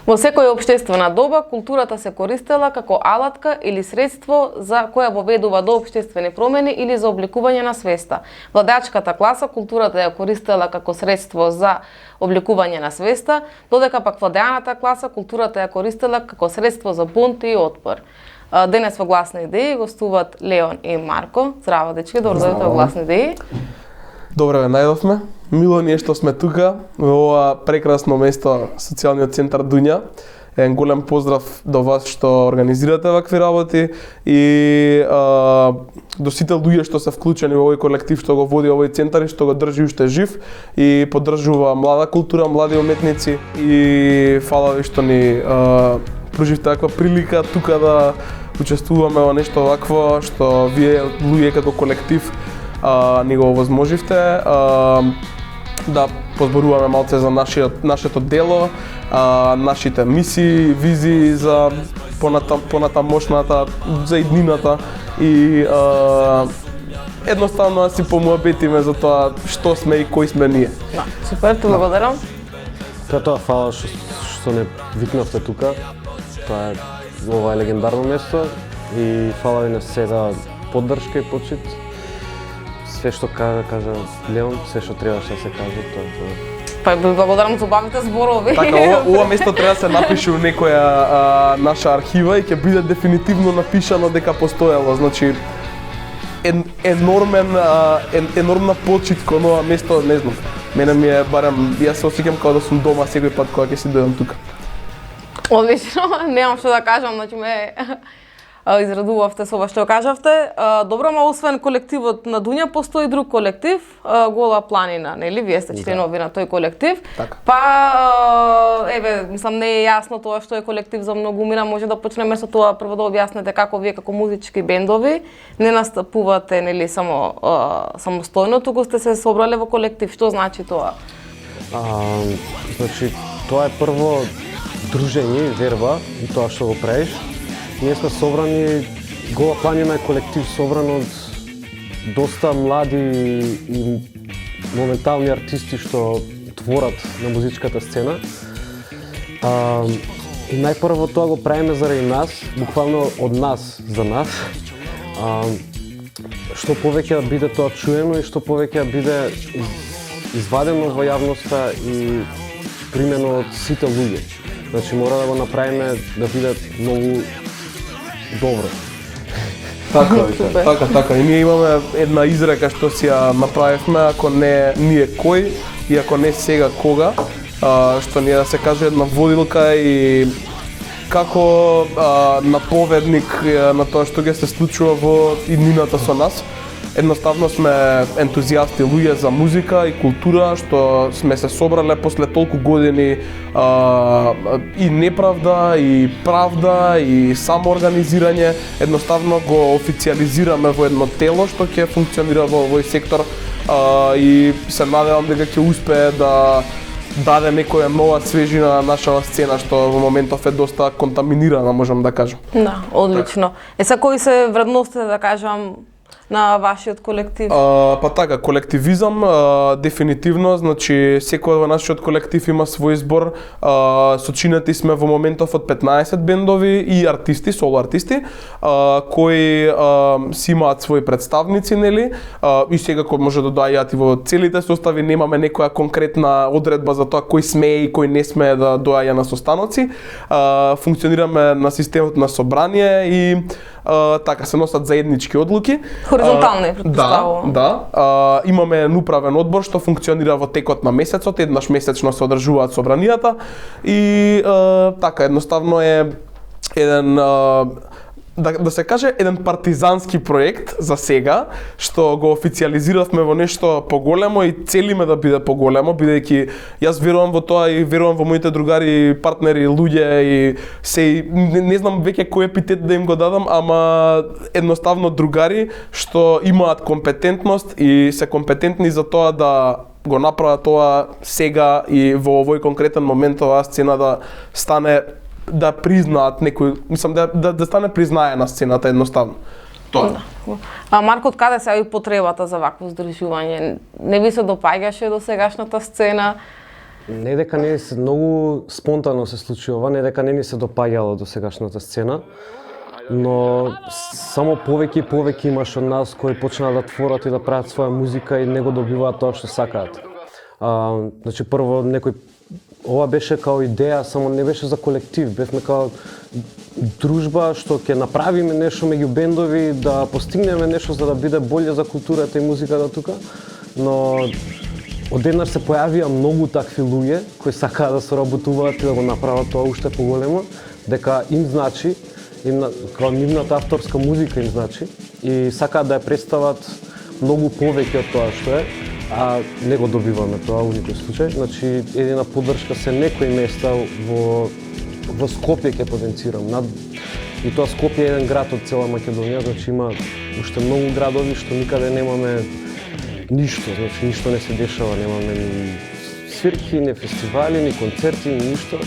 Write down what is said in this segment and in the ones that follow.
Во секоја општествена доба, културата се користела како алатка или средство за која воведува до општествени промени или за обликување на свеста. Владачката класа културата ја користела како средство за обликување на свеста, додека пак владеаната класа културата ја користела како средство за бунт и отпор. Денес во Гласни идеи гостуваат Леон и Марко. Здраво, дечки, добро дојдовте во Гласни идеи. Добре ве најдовме. Мило ни е што сме тука во ова прекрасно место, социјалниот центар Дунја. Еден голем поздрав до вас што организирате вакви работи и до сите луѓе што се вклучени во овој колектив што го води овој центар и што го држи уште жив и поддржува млада култура, млади уметници и фала ви што ни пруживте таква прилика тука да учествуваме во нешто вакво што вие луѓе како колектив ни го овозможивте, да позборуваме малце за нашето дело, нашите мисии, визии за понатамошната, за иднината и едноставно да си помуабетиме за тоа што сме и кои сме ние. Да, супер, те благодарам. Тоа фала што не викнавте тука. Тоа ова е легендарно место и фала ви на се за поддршка и почит. Све што кажа Леон, све што требаше да се каже, тоа. Па ви благодарам за убавите зборови. Така, ова место треба да се напише у некоја наша архива и ќе биде дефинитивно напишано дека постоело. Значи, енормна почит кон ова место, не знам. Мене ми е барем, јас се осеќам како да сум дома секој пат кога ќе си дојдам тука. Одлично, немам што да кажам, значи ме израдувавте со ова што кажавте. Добро, ама освен колективот на Дунја, постои друг колектив, Гола планина, нели? Вие сте членови на тој колектив. Така. Па, мислам, не е јасно тоа што е колектив за многумина, може да почнеме со тоа прво да објаснете како вие како музички бендови не настапувате, нели, само самостојно, туку сте се собрале во колектив. Што значи тоа? Значи, тоа е прво дружење, верба и тоа што го правиш. Ние сме собрани, Гола планина е колектив собран од доста млади и моментални артисти што творат на музичката сцена. И најпрво тоа го правиме заради нас, буквално од нас за нас. Што повеќе да биде тоа чуено и што повеќе да биде извадено во јавноста и примено од сите луѓе. Значи мора да го направиме да биде многу добро. Така. И ние имаме една изрека што си ја направивме, ако не ние кој и ако не сега кога, што ни е да се каже една водилка и како наповедник на тоа што ќе се случува во иднината со нас. Едноставно сме ентузијасти луѓе за музика и култура, што сме се собрале после толку години и неправда, и правда, и самоорганизирање. Едноставно го официализираме во едно тело што ќе функционира во овој сектор и се надевам дека ќе успее да даде некоја нова свежина на нашава сцена што во моментов е доста контаминирана, можам да кажам. Да, одлично. Са кои се вредностите, да кажам, на вашиот колектив? Па така, колективизам дефинитивно, значи секој во нашиот колектив има свој избор. Сочинети сме во моментов од 15 бендови и артисти, соло артисти, кои си имаат своји представници, нели? И секако може да доаѓаат и во целите состави, немаме некоја конкретна одредба за тоа кој смее и кој не смее да доаѓа на состаноци. Функционираме на системот на собрание и така се носат заеднички одлуки. Хоризонтално е претпоставувам. Да. Имаме еден управен одбор што функционира во текот на месецот, еднаш месечно се одржуваат собранијата и така едноставно е еден да се каже еден партизански проект за сега, што го официализиравме во нешто поголемо и целиме да биде поголемо, бидејќи јас верувам во тоа и верувам во моите другари, партнери, луѓе и се не знам веќе кој епитет да им го дадам, ама едноставно другари што имаат компетентност и се компетентни за тоа да го направат тоа сега и во овој конкретен момент оваа сцена да стане да признаат некој, мислам да стане признаена сцената едноставно. Тоа. Марко, од каде се јави потребата за вакво здружување? Не ви се допаѓаше до сегашната сцена? Не дека не се многу спонтано се случи ова, не дека не ни се допаѓало до сегашната сцена, но само повеќе и повеќе имаш од нас кои почнаа да творат и да прават своја музика и не го добиваат тоа што сакаат. Значи прво ова беше као идеја, само не беше за колектив, бевме као дружба што ќе направиме нешто меѓу бендови, да постигнеме нешто за да биде боле за културата и музиката тука, но одеднаш се појавија многу такви луѓе кои сакаат да соработуваат и да го направат тоа уште поголемо, дека им значи, као нивната авторска музика им значи и сакаат да ја представат многу повеќе од тоа што е, а не го добиваме тоа во никој случај. Значи, едина поддршка се некои места во Скопје ќе потенцирам. И тоа Скопје е еден град од цела Македонија, значи има уште многу градови што никаде немаме ништо, значи ништо не се дешава, немаме ни свирки, ни фестивали, ни концерти, ни ништо.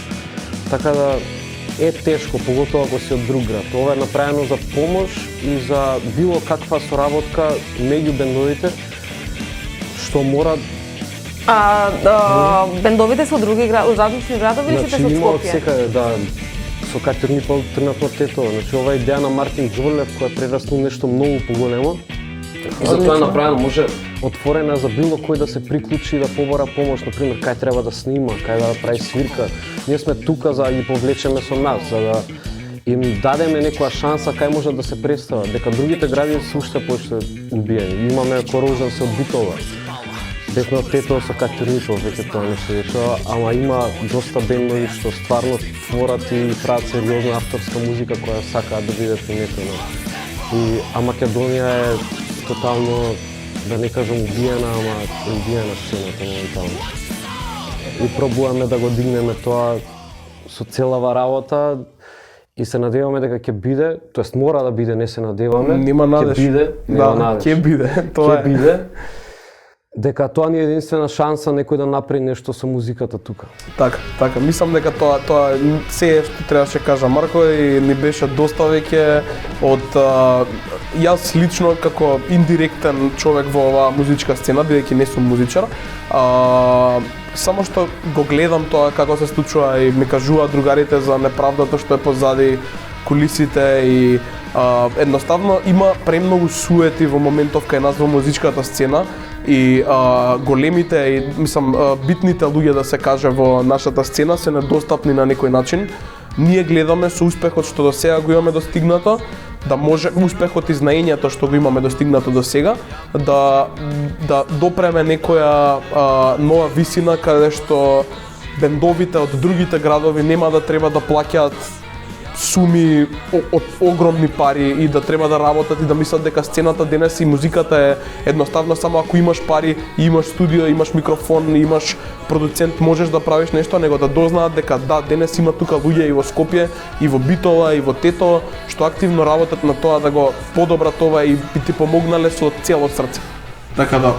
Така да е тешко, поготово ако си од друг град. Ова е направено за помош и за било каква соработка меѓу бендовите, што мора... Бендовите се од други различни градови или се од Има од Скопје? секаде, да. Со Катер Нипол тргнатно тето. Значи ова идеја на Мартин Џорлев која прераснува нешто многу поголемо. И затоа е направено, може отворена за било кој да се приклучи и да побара помош, например, кај треба да снима, кај да прави свирка. Ние сме тука за да ги повлечеме со нас, за да им дадеме некоја шанса кај може да се представат, дека другите гради се уште поише убиени. Имаме Корозен се од Битола. Бевме од Тето со Катер Нипол, веќе тоа не се дешава, ама има доста бендови што стварно творат и прават сериозна авторска музика која сакаат да биде приметена. А Македонија е тотално, да не кажам убиена, ама убиена сцената моментално. И пробуваме да го дигнеме тоа со целава работа и се надеваме дека ќе биде, тоест мора да биде, не се надеваме. Нема надеж. Ќе биде, нема надеж. Ќе биде, тоа Ќе биде. Дека тоа ни е единствена шанса некој да направи нешто со музиката тука. Така, мислам дека тоа се што требаше кажа Марко и ни беше доста веќе од јас лично како индиректен човек во оваа музичка сцена, бидејќи не сум музичар, само што го гледам тоа како се случува и ми кажуваат другарите за неправдата што е позади кулисите и едноставно има премногу суети во моментов кај нас во музичката сцена и големите и мислам битните луѓе да се каже во нашата сцена се недостапни на некој начин. Ние гледаме со успехот што до сега го имаме достигнато, да може успехот и знаењето што го имаме достигнато до сега, да допреме некоја нова висина каде што бендовите од другите градови нема да треба да плаќаат суми од огромни пари и да треба да работат и да мислат дека сцената денес и музиката е едноставно само ако имаш пари, имаш студио, имаш микрофон, имаш продуцент, можеш да правиш нешто, него да дознаат дека да, денес има тука луѓе и во Скопје, и во Битола, и во Тето, што активно работат на тоа да го подобрат ова и би ти помогнале со цело срце. Така да,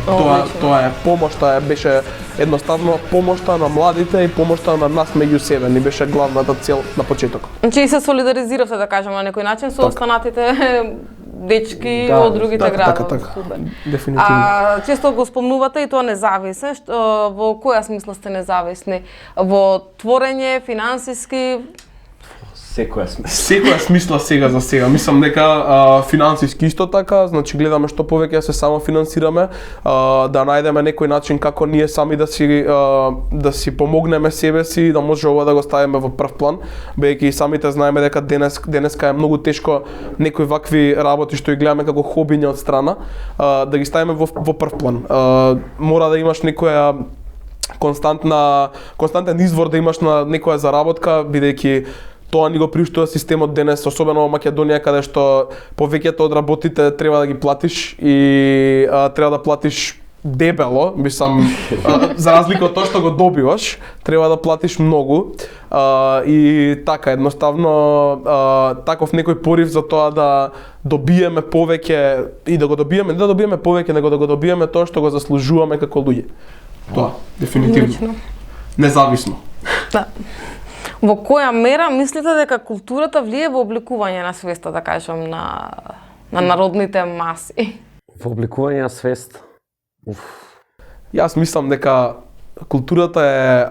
тоа е помошта, беше едноставно помошта на младите и помошта на нас меѓу себе, ни беше главната цел на почетокот. Значи и се солидаризиравте, да кажеме, на некој начин со останатите дечки од другите градови. Така, дефинитивно. Често го спомнувате и тоа независен, во која смисла сте независни? Во творење, финансиски? Секоја смисла сега за сега. Мислам дека финансиски исто така, значи гледаме што повеќе се само финансираме, да најдеме некој начин како ние сами да си помогнеме себе си, да може ова да го ставиме во прв план, бидејќи самите знаеме дека денеска е многу тешко некои вакви работи што ги гледаме како хобиња од страна, да ги ставиме во прв план. Мора да имаш некоја константен извор да имаш на некоја заработка, бидејќи тоа ни го приуштува системот денес, особено во Македонија, каде што повеќето од работите треба да ги платиш и треба да платиш дебело, мислам, за разлика од тоа што го добиваш, треба да платиш многу. И така, едноставно, таков некој порив за тоа да добиеме повеќе и да го добиеме, не да добиеме повеќе, него да го добиеме тоа што го заслужуваме како луѓе. Тоа, дефинитивно. Независно. Да. Во која мера мислите дека културата влие во обликување на свеста, да кажам, на народните маси? Во обликување на свест? Јас мислам дека културата е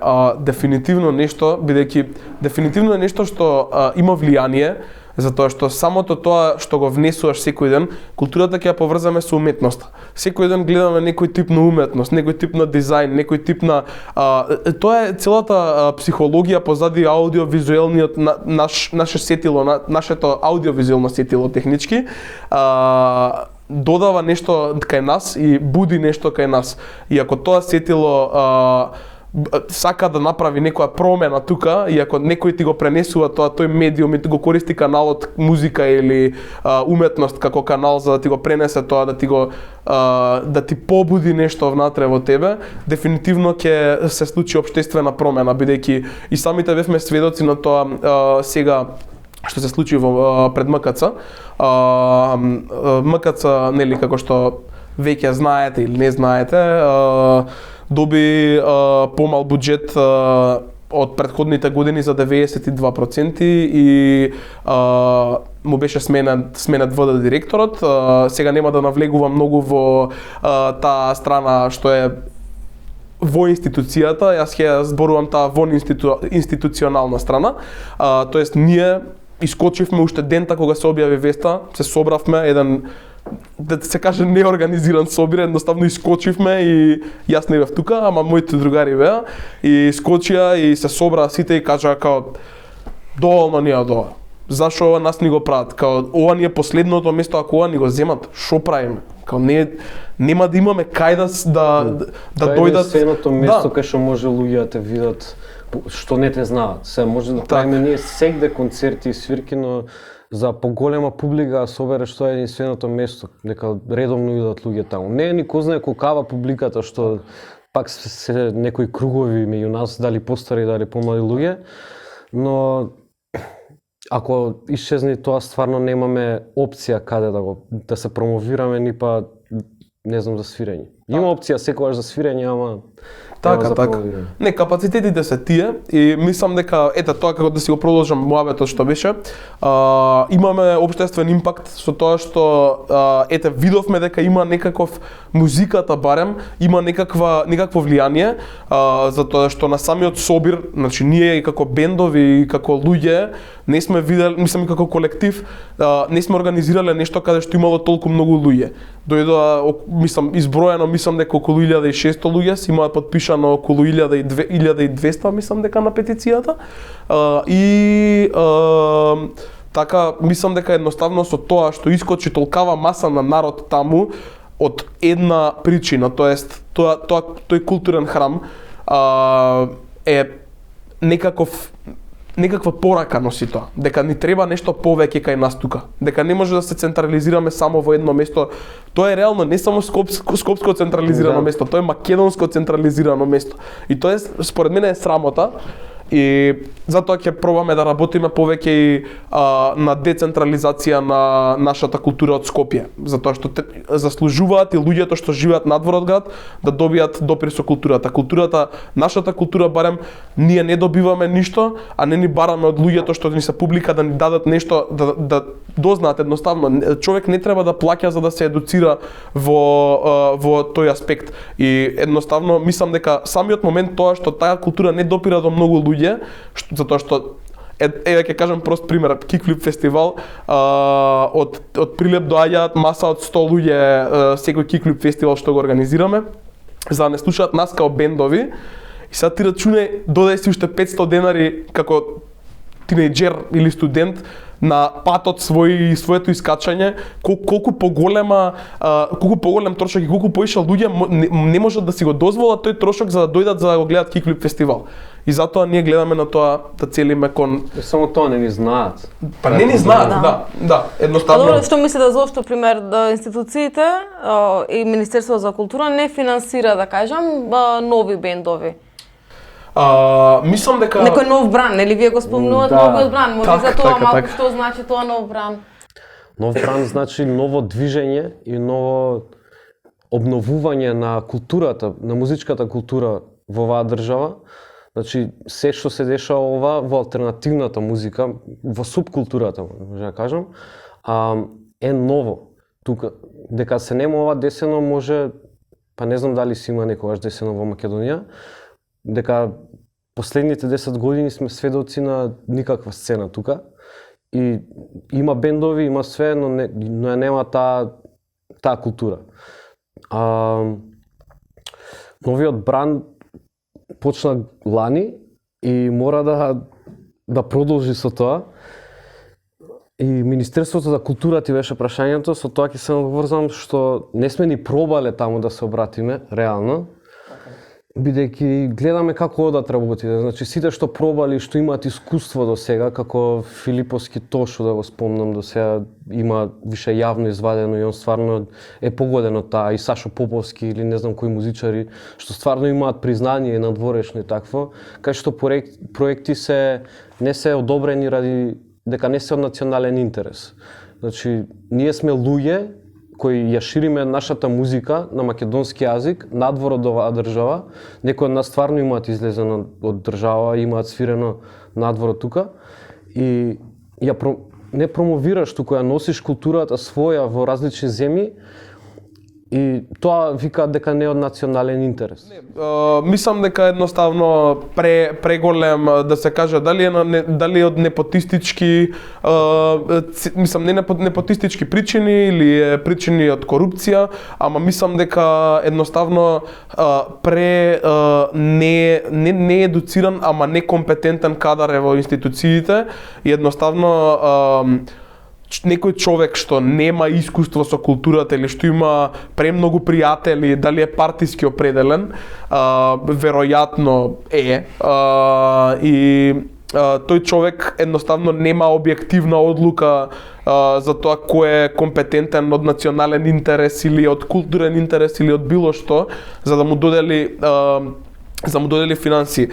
дефинитивно нешто, бидејќи дефинитивно е нешто што има влијание, затоа што самото тоа што го внесуваш секој ден, културата ќе ја поврзаме со уметноста. Секој ден гледаме некој тип на уметност, некој тип на дизајн, некој тип на тоа е целата психологија позади аудиовизуелниот наше сетило, нашето аудиовизуелно сетило технички. Додава нешто кај нас и буди нешто кај нас. И ако тоа сетило сака да направи некоја промена тука, и ако некој ти го пренесува тоа, тој медиум и ти го користи каналот музика или уметност како канал за да ти го пренесе тоа, да ти побуди нешто внатре во тебе, дефинитивно ќе се случи општествена промена, бидејќи и самите бевме сведоци на тоа сега што се случи пред МКЦ. МКЦ, нели, како што веќе знаете или не знаете, доби помал буџет од претходните години за 92% и му беше сменет ВД директорот. Сега нема да навлегувам многу во таа страна што е во институцијата, јас ќе зборувам таа во институционална страна. Тоест ние искочивме уште дента кога се објави веста, се собравме еден, да се каже, неорганизиран собир, едноставно искочивме и јас не бев тука, ама моите другари беа и скочија и се собраа сите и кажаа као доволно ни е од ова. Зашо ова нас ни го прават? Као ова ни е последното место, ако ова ни го земат, шо правиме? Као нема да имаме кај да дојдат. Тоа е едното место кај што може луѓе да те видат што не те знаат. Се може да правиме ние сегде концерти и свирки, но за поголема публика собереш тоа е единственото место дека редовно идат луѓе таму. Не е никој знае колкава публиката, што пак се некои кругови меѓу нас, дали постари, дали помлади луѓе, но ако исчезне тоа, стварно немаме опција каде да се промовираме, ни па не знам, за свирење. Има опција секогаш за свирење, ама така. Не, капацитетите се тие и мислам дека тоа како да си го продолжам муабетот што беше, имаме општествен импакт со тоа што видовме дека има некаков музиката барем има некакво влијание, затоа што на самиот собир, значи ние и како бендови и како луѓе не сме видели, мислам и како колектив, не сме организирале нешто каде што имало толку многу луѓе. Дојдоа, мислам, изброено, мислам дека околу 1600 луѓе си имаат подпишано околу 1200, мислам дека на петицијата. Така, мислам дека едноставно со тоа што искочи толкава маса на народ таму од една причина, тоест тој културен храм е некаква порака носи тоа, дека ни треба нешто повеќе кај нас тука, дека не може да се централизираме само во едно место. Тоа е реално не само скопско централизирано место, тоа е македонско централизирано место. И тоа е, според мене, е срамота. И затоа ќе пробаме да работиме повеќе и на децентрализација на нашата култура од Скопје, затоа што заслужуваат и луѓето што живеат надвор од град да добијат допир со културата. Нашата култура барем ние не добиваме ништо, а не ни бараме од луѓето што ни се публика да ни дадат нешто, да дознаат едноставно. Човек не треба да плаќа за да се едуцира во тој аспект. И едноставно мислам дека самиот момент тоа што таа култура не допира до многу луѓе, затоа што ќе кажам прост пример, Kickflip фестивал, од Прилеп доаѓаат маса од 100 луѓе секој Kickflip фестивал што го организираме, за да не слушаат нас као бендови. И сега ти рачунај, додај си уште 500 денари како тинејџер или студент на патот своето искачање, колку поголем трошок и колку поише луѓе не можат да си го дозволат тој трошок за да дојдат за да го гледат Kickflip фестивал. И затоа ние гледаме на тоа да целиме кон... Само тоа не ни знаат. Па не ни знаат, да, едноставно. Добро, што мислите зошто, пример, да институциите и Министерството за култура не финансира, да кажам, нови бендови? Мислам дека... Некој нов бран, нели вие го спомнувате новиот бран, може за тоа малку што значи тоа нов бран? Нов бран значи ново движење и ново обновување на културата, на музичката култура во оваа држава. Значи, се што се дешава ова во алтернативната музика, во субкултурата, може да кажам, е ново. Тука, дека се нема ова десено може, па не знам дали си има некогаш десено во Македонија, дека последните 10 години сме сведоци на никаква сцена тука. И има бендови, има све, но ја нема таа култура. Новиот бранд почна лани и мора да продолжи со тоа. И Министерството за култура ти беше прашањето, со тоа ќе се обврзам што не сме ни пробале таму да се обратиме, реално. Бидејќи гледаме како одат работите. Значи сите што пробали, што имаат искуство до сега, како Филиповски Тошо, да го спомнам, до сега има више јавно извадено и он стварно е погоден од таа, и Сашо Поповски или не знам кои музичари, што стварно имаат признание надворешно и такво, кај што проекти не се одобрени ради дека не се од национален интерес. Значи, ние сме луѓе кои ја шириме нашата музика на македонски јазик надвор од оваа држава. Некои од нас стварно имаат излезено од држава, имаат свирено надвор од тука и не промовираш, туку ја носиш културата своја во различни земји и тоа викаат дека не е од национален интерес. Мислам дека едноставно преголем, да се каже, дали од непотистички непотистички причини или причини од корупција, ама мислам дека едноставно не едуциран, ама некомпетентен кадар е во институциите и едноставно некој човек што нема искуство со културата или што има премногу пријатели, дали е партиски определен, веројатно е, и тој човек едноставно нема објективна одлука за тоа кој е компетентен од национален интерес или од културен интерес или од било што, за да му додели финанси.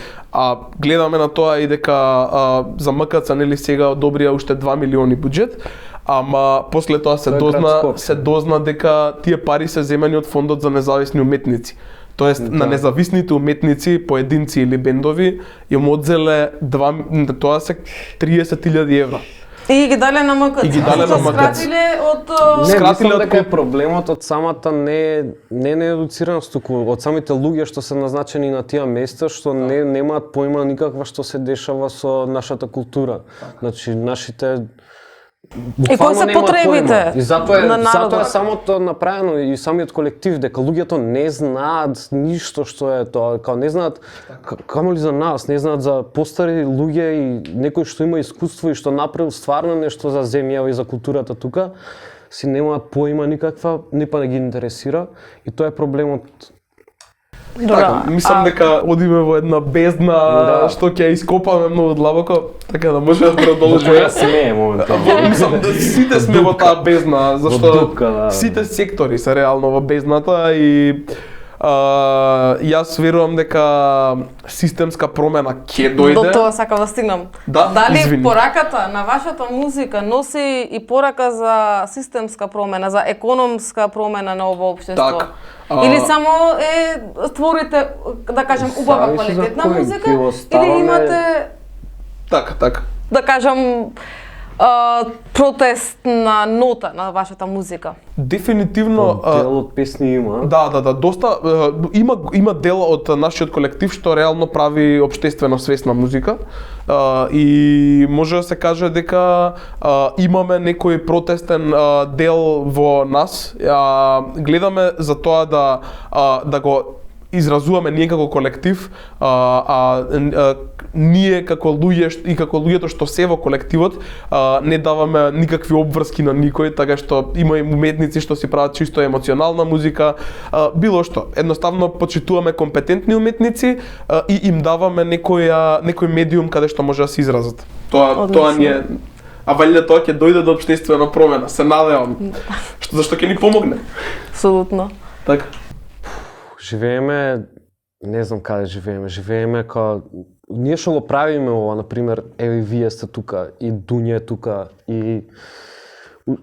Гледаме на тоа и дека за МКЦ нели сега одобрија уште 2 милиони буџет, ама после тоа се дозна дека тие пари се земени од фондот за независни уметници. Тоест на независните уметници, поединци или бендови им одзеле тоа се 30.000 евра. И ги дале на МКЦ. Скратиле од мислам дека е проблемот од самата не едуцираност, туку од самите луѓе што се назначени на тие места, што немаат поима никаква што се дешава со нашата култура. Значи нашите и кои се потребите? И затоа е самото направено и самиот колектив, дека луѓето не знаат ништо што е тоа, као не знаат камоли за нас, не знаат за постари луѓе и некој што има искуство и што направил стварно нешто за земјава и за културата тука, си немаат поима никаква, не па не ги интересира и тоа е проблемот. Така, мислам дека одиме во една бездна што ќе ископаме многу длабоко, така да може да продолжиме. Ја смеем моментално. Мислам да сите сме во таа бездна, зашто сите сектори се реално во бездната и јас верувам дека системска промена ќе дојде. До тоа сакам да стигнам. Дали пораката на вашата музика носи и порака за системска промена, за економска промена на ово општество? Так. Или само створите, да кажем, убава квалитетна музика, или имате така, да кажем, протест на нота на вашата музика? Дефинитивно дел од песни има. Да, доста има дел од нашиот колектив што реално прави општествено свесна музика. И може да се каже дека имаме некој протестен дел во нас. Гледаме за тоа да го изразуваме ние како колектив, ние како луѓе и како луѓето што се во колективот не даваме никакви обврски на никој, така што има и уметници што си прават чисто емоционална музика, било што. Едноставно почитуваме компетентни уметници и им даваме некој медиум каде што може да се изразат. Тоа ни е. А валјда тоа ќе дојде до општествена промена, се надевам. Зашто ќе ни помогне. Апсолутно. Така. Живееме, не знам каде живееме као ние што го правиме ова, например, еве вие сте тука и Дуња е тука и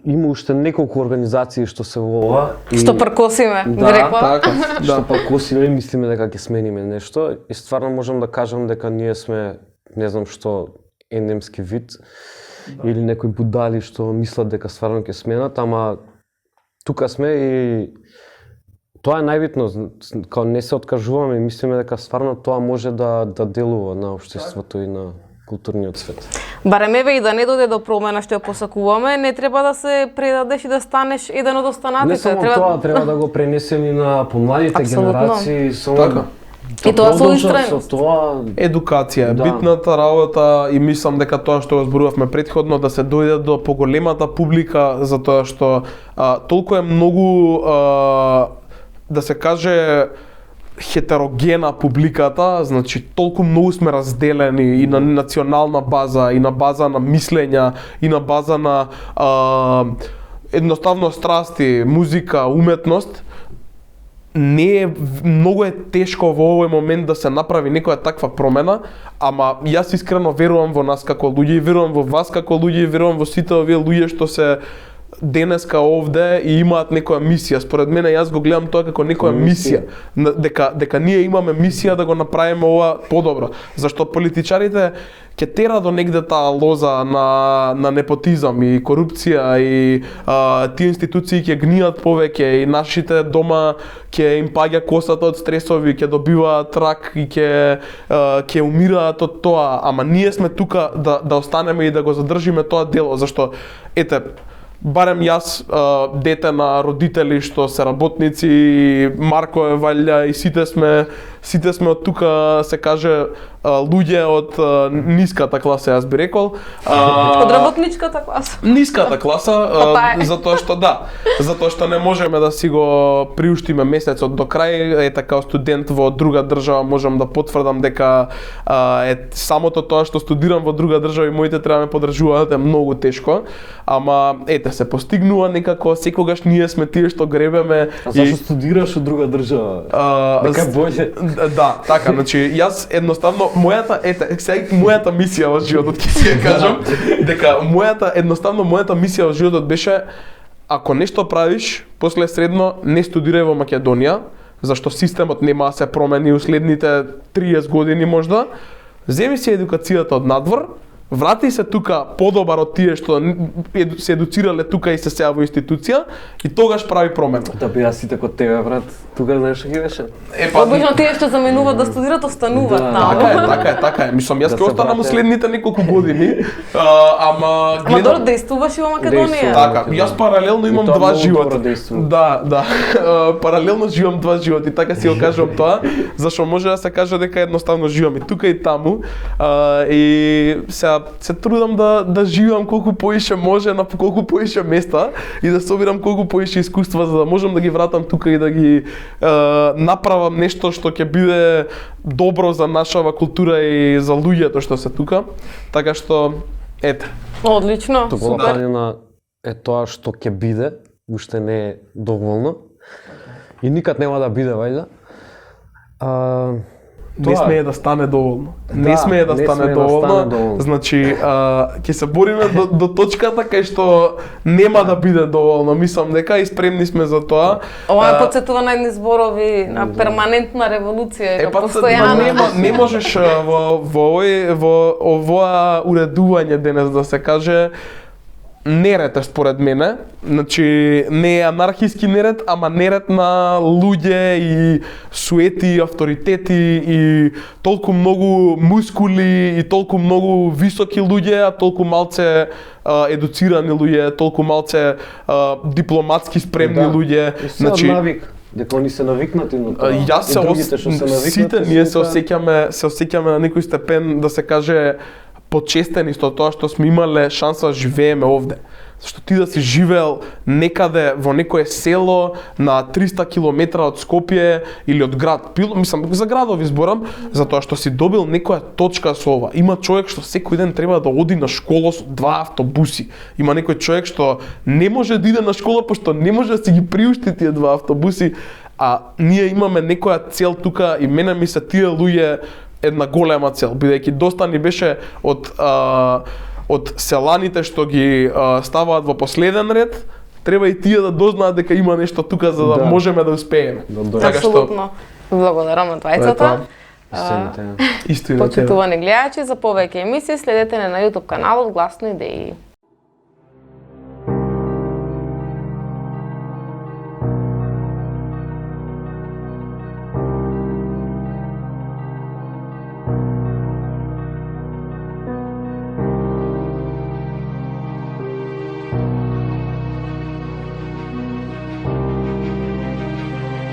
има уште неколку организации што се во ова и што пркосиме, така, што пркосиме и мислиме дека ќе смениме нешто и стварно можам да кажам дека ние сме не знам што ендемски вид или некои будали што мислат дека стварно ќе сменат, ама тука сме и Тоа е најбитно, као не се откажуваме и мислиме дека стварно тоа може да делува на општеството и на културниот свет. Барем еве и да не дојде до промена што ја посакуваме, не треба да се предадеш и да станеш еден од останатите. Не само тоа, треба да го пренесем и на помладите генерации, само Така. И тоа со Со истрајност. тоа Едукација е Да. битната работа и мислам дека тоа што го зборувавме претходно да се дојде до поголемата публика, затоа што толку е многу да се каже хетерогена публиката, значи толку многу сме разделени и на национална база, и на база на мислења, и на база на едноставно страсти, музика, уметност. Не е многу е тешко во овој момент да се направи некоја таква промена, ама јас искрено верувам во нас како луѓе, верувам во вас како луѓе, верувам во сите овие луѓе што се денеска овде и имаат некоја мисија. Според мене јас го гледам тоа како некоја мисија, дека ние имаме мисија да го направиме ова подобро. Зашто политичарите ќе тера до негде таа лоза на непотизам и корупција и тие институции ќе гнијат повеќе и нашите дома ќе им паѓа косата од стресови, ќе добиваат рак и ќе умираат од тоа, ама ние сме тука да останеме и да го задржиме тоа дело, зашто ете барем јас, дете на родители што се работници, и Марко е валја и сите сме од тука, се каже, луѓе од ниската класа, јас би рекол. Од работничката класа. Ниската класа, Па е. затоа што не можеме да си го приуштиме месецот до крај. Ете, као студент во друга држава можам да потврдам дека самото тоа што студирам во друга држава и моите треба ме подржуваат е многу тешко, ама ете се постигнува некако, секогаш ние сме тие што гребеме. А зашто студираш од друга држава? Дека боле. Да, така, значи јас едноставно мојата мисија во животот ќе си ја кажам дека мојата мисија во животот беше ако нешто правиш после средно не студирај во Македонија, зашто системот нема да се промени уследните 30 години можда. Земи си едукацијата од надвор, врати се тука подобар од тие што се едуцирале тука и се сеа во институција и тогаш прави промена. Да беа сите код тебе, брат, тука знаеш што ги беше? Обично тие што заменуваат да студираат остануваат таму. Така е. Мислам, јас Да ќе се останам врате. следните неколку години, ама Ама добро действуваш и во Македонија. Действувам. така, јас паралелно имам И тоа два многу живота. добро действува. Да. Паралелно живам два животи, така си го кажувам тоа, зашто може да се каже дека едноставно живам и тука и таму. И се трудам да живеам колку поише може на колку поише места и да собирам колку поише искуства за да можам да ги вратам тука и да ги направам нешто што ќе биде добро за нашава култура и за луѓето што се тука. Така што ете. Одлично. Голо Супер. планина е тоа што ќе биде, уште не е доволно. И никад нема да биде, вајда. Не смее да стане доволно. Да, Не смее да стане доволно. Значи, ќе се бориме до точката кај што нема да биде доволно. Мислам дека и спремни сме за тоа. Ова ме потсетува на едни зборови на перманентна револуција, Па, постојана. не можеш во овоа уредување денес да се каже неред е според мене, значи не е анархиски неред, ама неред на луѓе и суети, авторитети и толку многу мускули и толку многу високи луѓе, а толку малце едуцирани луѓе, толку малце дипломатски спремни луѓе. Значи навик, дека они се навикнати на тоа. Јас сите ние се осеќаме на некој степен да се каже почестени со тоа што сме имале шанса да живееме овде. Зашто ти да си живеел некаде во некое село на 300 километра од Скопје или од град, мислам за градови зборам, затоа што си добил некоја точка со ова. Има човек што секој ден треба да оди на школа со 2 автобуси. Има некој човек што не може да иде на школа пошто не може да си ги приушти тие 2 автобуси, а ние имаме некоја цел тука и мене ми се тие луѓе една голема цел, бидејќи доста ни беше од селаните што ги ставаат во последен ред, треба и тие да дознаат дека има нешто тука за да можеме да успееме. Апсолутно. Благодарам на двајцата. Истина. Почитувани гледачи, за повеќе емисии следете на YouTube каналот Гласно идеи.